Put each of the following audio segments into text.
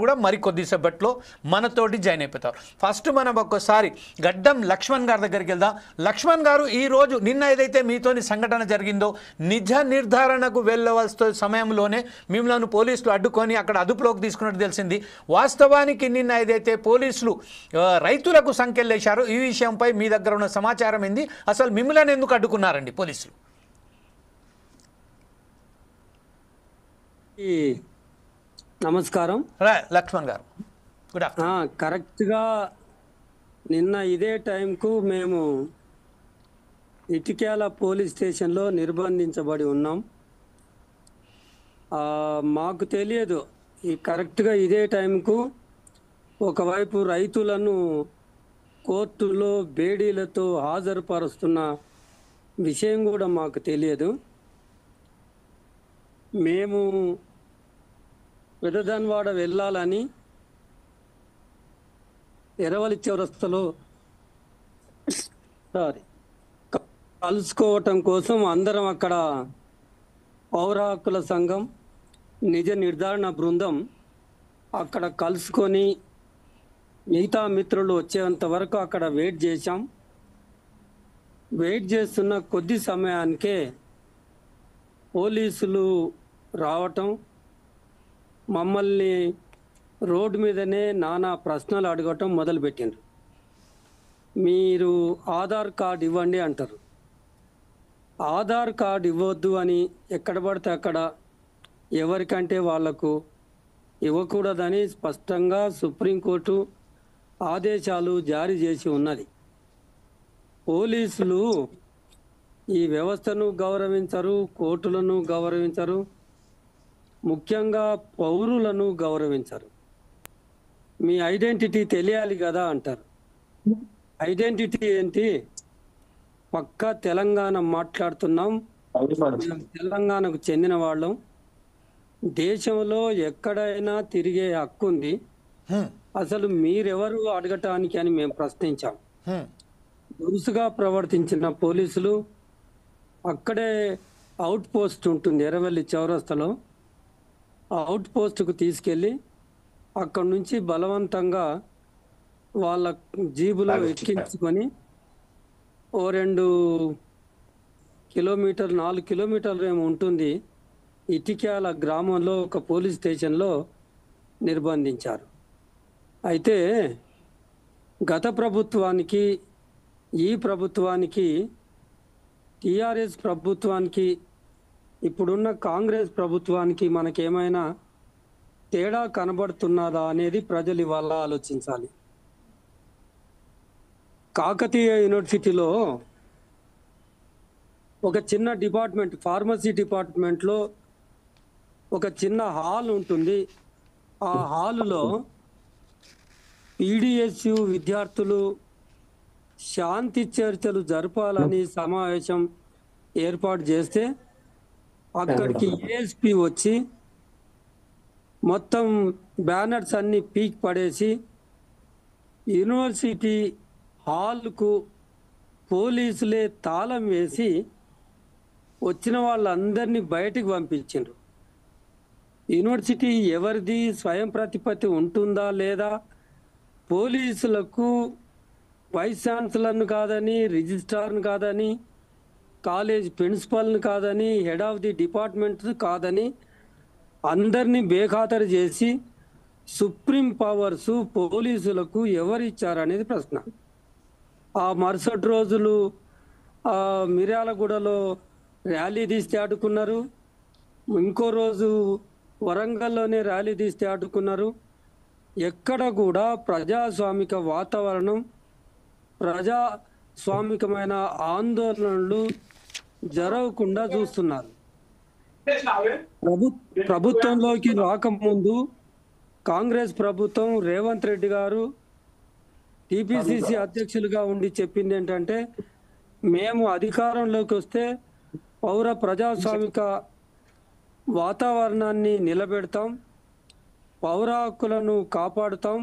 కూడా మరి కొద్దిసేపట్లో మనతోటి జాయిన్ అయిపోతారు. ఫస్ట్ మనం ఒక్కసారి గడ్డం లక్ష్మణ్ గారి దగ్గరికి వెళ్దాం. లక్ష్మణ్ గారు, ఈరోజు నిన్న ఏదైతే మీతోని సంఘటన జరిగిందో నిజ నిర్ధారణకు వెళ్ళవలసిన సమయంలోనే మిమ్మల్ని పోలీసులు అడ్డుకొని అక్కడ అదుపులోకి తీసుకున్నట్టు తెలిసింది. వాస్తవానికి నిన్న ఏదైతే పోలీసులు రైతులకు సంఖ్యలేశారో ఈ విషయంపై మీ దగ్గర ఉన్న సమాచారం ఏంది? అసలు మిమ్మల్ని ఎందుకు అడ్డుకున్నారండి పోలీసులు? నమస్కారం లక్ష్మణ్ గారు, గుడ్ ఆఫ్టర్నూన్. కరెక్ట్గా నిన్న ఇదే టైంకు మేము ఇటిక్యాల పోలీస్ స్టేషన్లో నిర్బంధించబడి ఉన్నాం. మాకు తెలియదు ఈ కరెక్ట్గా ఇదే టైంకు ఒకవైపు రైతులను కోర్టులో బేడీలతో హాజరుపరుస్తున్న విషయం కూడా మాకు తెలియదు. మేము పెదదన్వాడ వెళ్ళాలని ఎర్రవల్లి చౌరస్తాలో కలుసుకోవటం కోసం అందరం అక్కడ పౌర హక్కుల సంఘం నిజ నిర్ధారణ బృందం అక్కడ కలుసుకొని మిగతా మిత్రులు వచ్చేంత వరకు అక్కడ వెయిట్ చేశాం. వెయిట్ చేస్తున్న కొద్ది సమయానికే పోలీసులు రావటం, మమ్మల్ని రోడ్డు మీదనే నానా ప్రశ్నలు అడగటం మొదలుపెట్టిండ్రు. మీరు ఆధార్ కార్డు ఇవ్వండి అంటారు. ఆధార్ కార్డు ఇవ్వద్దు అని ఎక్కడ పడితే అక్కడ ఎవరికంటే వాళ్లకు ఇవ్వకూడదని స్పష్టంగా సుప్రీంకోర్టు ఆదేశాలు జారీ చేసి ఉన్నది. పోలీసులు ఈ వ్యవస్థను గౌరవించరు, కోర్టులను గౌరవించరు, ముఖ్యంగా పౌరులను గౌరవించరు. మీ ఐడెంటిటీ తెలియాలి కదా అంటారు. ఐడెంటిటీ ఏంటి? పక్కా తెలంగాణ మాట్లాడుతున్నాం, తెలంగాణకు చెందిన వాళ్ళం, దేశంలో ఎక్కడైనా తిరిగే హక్కు ఉంది, అసలు మీరెవరు అడగటానికి అని మేము ప్రశ్నించాం. దురుసుగా ప్రవర్తించిన పోలీసులు అక్కడే అవుట్ పోస్ట్ ఉంటుంది ఎర్రవల్లి చౌరస్తాలో, అవుట్ పోస్టుకు తీసుకెళ్ళి అక్కడి నుంచి బలవంతంగా వాళ్ళ జీబులో ఎక్కించుకొని 4 కిలోమీటర్లు ఏమో ఉంటుంది ఇటిక్యాల గ్రామంలో ఒక పోలీస్ స్టేషన్లో నిర్బంధించారు. అయితే గత ప్రభుత్వానికి ఈ ప్రభుత్వానికి, టీఆర్ఎస్ ప్రభుత్వానికి, ఇప్పుడున్న కాంగ్రెస్ ప్రభుత్వానికి మనకేమైనా తేడా కనబడుతున్నదా అనేది ప్రజలు ఇవాళ ఆలోచించాలి. కాకతీయ యూనివర్సిటీలో ఒక చిన్న డిపార్ట్మెంట్, ఫార్మసీ డిపార్ట్మెంట్లో ఒక చిన్న హాల్ ఉంటుంది. ఆ హాలులో పీడిఎస్యు విద్యార్థులు శాంతి చర్చలు జరపాలని సమావేశం ఏర్పాటు చేస్తే అక్కడికి ఏఎస్పీ వచ్చి మొత్తం బ్యానర్స్ అన్ని పీక్ పడేసి యూనివర్సిటీ హాల్కు పోలీసులే తాళం వేసి వచ్చిన వాళ్ళందరినీ బయటికి పంపించిండ్రు. యూనివర్సిటీ ఎవరిది, స్వయం ప్రతిపత్తి ఉంటుందా లేదా, పోలీసులకు వైస్ ఛాన్సలర్ను కాదని, రిజిస్ట్రార్ను కాదని, కాలేజ్ ప్రిన్సిపల్ని కాదని, హెడ్ ఆఫ్ ది డిపార్ట్మెంట్ కాదని అందరినీ బేఖాతరు చేసి సుప్రీం పవర్స్ పోలీసులకు ఎవరిచ్చారనేది ప్రశ్న. ఆ మరుసటి రోజులు మిర్యాలగూడలో ర్యాలీ తీస్తే అడ్డుకున్నారు, ఇంకో రోజు వరంగల్లోనే ర్యాలీ తీస్తే అడ్డుకున్నారు. ఎక్కడ కూడా ప్రజాస్వామిక వాతావరణం, ప్రజాస్వామికమైన ఆందోళనలు జరగకుండా చూస్తున్నారు. ప్రభుత్వంలోకి రాకముందు కాంగ్రెస్ ప్రభుత్వం రేవంత్ రెడ్డి గారు టీపీసీసీ అధ్యక్షులుగా ఉండి చెప్పింది ఏంటంటే, మేము అధికారంలోకి వస్తే పౌర ప్రజాస్వామిక వాతావరణాన్ని నిలబెడతాం, పౌర హక్కులను కాపాడుతాం,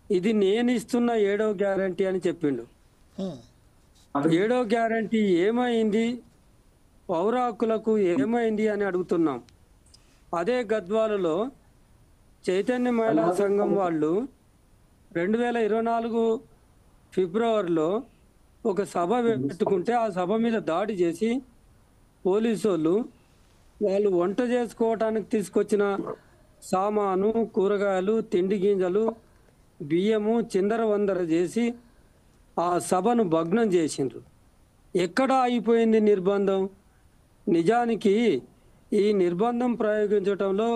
ఇది నేను ఇస్తున్న 7వ గ్యారంటీ అని చెప్పిండు. 7వ గ్యారంటీ ఏమైంది, పౌర హక్కులకు ఏమైంది అని అడుగుతున్నాం. అదే గద్వాలలో చైతన్య మహిళా సంఘం వాళ్ళు 2024 ఫిబ్రవరిలో ఒక సభ పెట్టుకుంటే ఆ సభ మీద దాడి చేసి పోలీసు వాళ్ళు వంట చేసుకోవటానికి తీసుకొచ్చిన సామాను, కూరగాయలు, తిండి గింజలు, బియ్యము చిందరవందర చేసి ఆ సభను భగ్నం చేసిండ్రు. ఎక్కడ ఆగిపోయింది నిర్బంధం? నిజానికి ఈ నిర్బంధం ప్రయోగించటంలో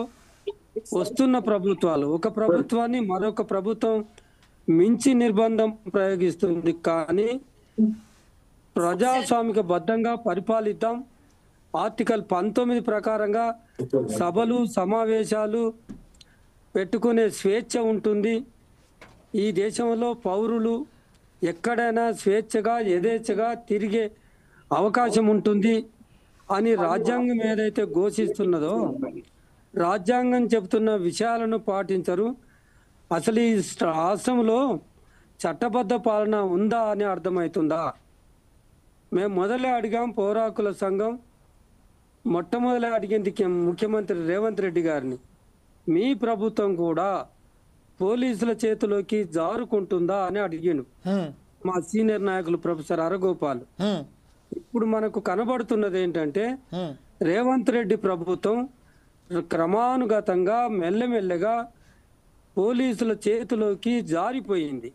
వస్తున్న ప్రభుత్వాలు ఒక ప్రభుత్వాన్ని మరొక ప్రభుత్వం మించి నిర్బంధం ప్రయోగిస్తుంది. కానీ ప్రజాస్వామిక బద్ధంగా పరిపాలిద్దాం, ఆర్టికల్ 19 ప్రకారంగా సభలు సమావేశాలు పెట్టుకునే స్వేచ్ఛ ఉంటుంది. ఈ దేశంలో పౌరులు ఎక్కడైనా స్వేచ్ఛగా యథేచ్ఛగా తిరిగే అవకాశం ఉంటుంది అని రాజ్యాంగం ఏదైతే ఘోషిస్తున్నదో, రాజ్యాంగం చెబుతున్న విషయాలను పాటించరు. అసలు ఈ రాష్ట్రంలో చట్టబద్ధ పాలన ఉందా అని అర్థమవుతుందా? మేము మొదలే అడిగాం పౌరాకుల సంఘం, మొట్టమొదలే అడిగింది ముఖ్యమంత్రి రేవంత్ రెడ్డి గారిని, మీ ప్రభుత్వం కూడా పోలీసుల చేతిలోకి జారుకుంటుందా అని అడిగిండు మా సీనియర్ నాయకులు ప్రొఫెసర్ అరగోపాల్. ఇప్పుడు మనకు కనబడుతున్నది ఏంటంటే రేవంత్ రెడ్డి ప్రభుత్వం క్రమానుగతంగా మెల్లమెల్లగా పోలీసుల చేతిలోకి జారిపోయింది.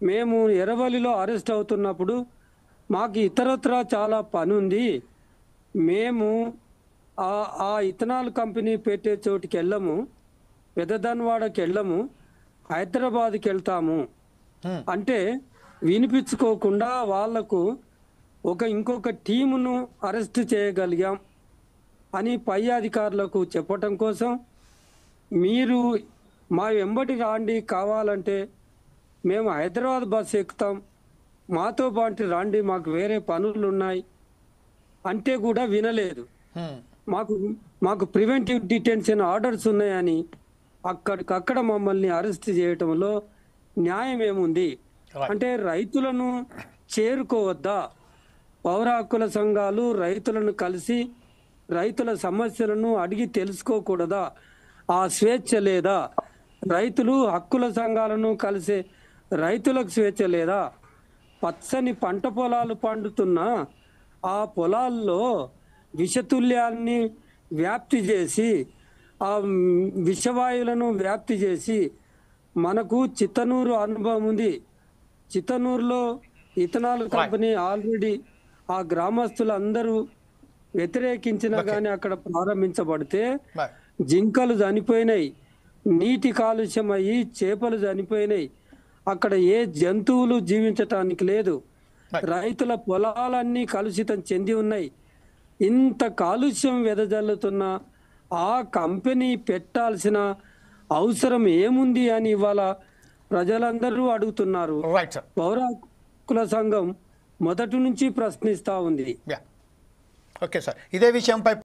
మేము ఎర్రవల్లిలో అరెస్ట్ అవుతున్నప్పుడు మాకు ఇతరత్రా చాలా పని ఉంది, మేము ఆ ఇథనాల్ కంపెనీ పెట్టే చోటుకి వెళ్ళము, పెద్దదన్వాడకి వెళ్ళము, హైదరాబాద్కి వెళ్తాము అంటే వినిపించుకోకుండా వాళ్లకు ఇంకొక టీమును అరెస్ట్ చేయగలిగాం అని పై అధికారులకు చెప్పటం కోసం, మీరు మా వెంబడి రాండి, కావాలంటే మేము హైదరాబాద్ బస్సు ఎక్కుతాం, మాతో పాటు రాండి, మాకు వేరే పనులు ఉన్నాయి అంటే కూడా వినలేదు. మాకు ప్రివెంటివ్ డిటెన్షన్ ఆర్డర్స్ ఉన్నాయని అక్కడికక్కడ మమ్మల్ని అరెస్ట్ చేయటంలో న్యాయం ఏముంది? అంటే రైతులను చేరుకోవద్దా? పౌర హక్కుల సంఘాలు రైతులను కలిసి రైతుల సమస్యలను అడిగి తెలుసుకోకూడదా? ఆ స్వేచ్ఛ లేదా? రైతులు హక్కుల సంఘాలను కలిసే రైతులకు స్వేచ్ఛ లేదా? పచ్చని పంట పొలాలు పండుతున్న ఆ పొలాల్లో విషతుల్యాన్ని వ్యాప్తి చేసి, ఆ విషవాయువులను వ్యాప్తి చేసి, మనకు చిత్తనూరు అనుభవం ఉంది. చిత్తనూరులో ఇథనాల్ కంపెనీ ఆల్రెడీ ఆ గ్రామస్తులందరూ వ్యతిరేకించినా కానీ అక్కడ ప్రారంభించబడితే జింకలు చనిపోయినాయి, నీటి కాలుష్యం అయ్యి చేపలు చనిపోయినాయి, అక్కడ ఏ జంతువులు జీవించటానికి లేదు, రైతుల పొలాలన్నీ కలుషితం చెంది ఉన్నాయి. ఇంత కాలుష్యం వెదజల్లుతున్న ఆ కంపెనీ పెట్టాల్సిన అవసరం ఏముంది అని ఇవాళ ప్రజలందరూ అడుగుతున్నారు. పౌర హక్కుల సంఘం మొదటి నుంచి ప్రశ్నిస్తూ ఉంది. ఓకే సార్, ఇదే విషయంపై